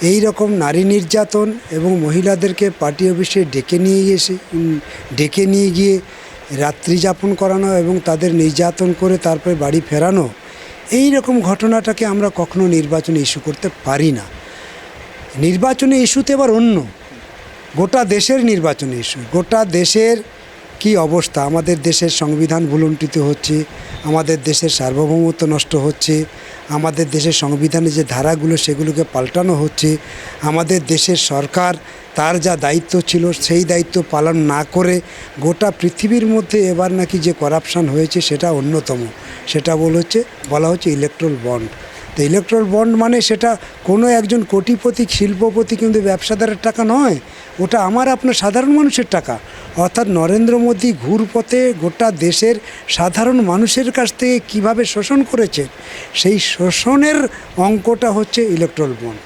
এই রকম নারী নির্যাতন এবং মহিলাদেরকে পার্টি অফিসে ডেকে নিয়ে গিয়ে রাত্রি যাপন করানো এবং তাদের নির্যাতন করে তারপরে বাড়ি ফেরানো, এই রকম ঘটনাটাকে আমরা কখনো নির্বাচনে ইস্যু করতে পারি না। নির্বাচনী ইস্যুতে এবার অন্য, গোটা দেশের নির্বাচনী ইস্যু। গোটা দেশের কি অবস্থা, আমাদের দেশের সংবিধান ভুলুণ্ঠিত হচ্ছে, আমাদের দেশের সার্বভৌমত্ব নষ্ট হচ্ছে, আমাদের দেশের সংবিধানে যে ধারাগুলো সেগুলোকে পাল্টানো হচ্ছে, আমাদের দেশের সরকার তার যা দায়িত্ব ছিল সেই দায়িত্ব পালন না করে গোটা পৃথিবীর মধ্যে এবার নাকি যে করাপশান হয়েছে সেটা অন্যতম, সেটা বলা হচ্ছে ইলেকট্রাল বন্ড। তো ইলেকট্রাল বন্ড মানে সেটা কোনো একজন কোটিপতি শিল্পপতি কিন্তু ব্যবসাদারের টাকা নয়, ওটা আমার আপনার সাধারণ মানুষের টাকা। অর্থাৎ নরেন্দ্র মোদী ঘুরপথে গোটা দেশের সাধারণ মানুষের কাছ থেকে কীভাবে শোষণ করেছে, সেই শোষণের অঙ্কটা হচ্ছে ইলেকট্রাল বন্ড।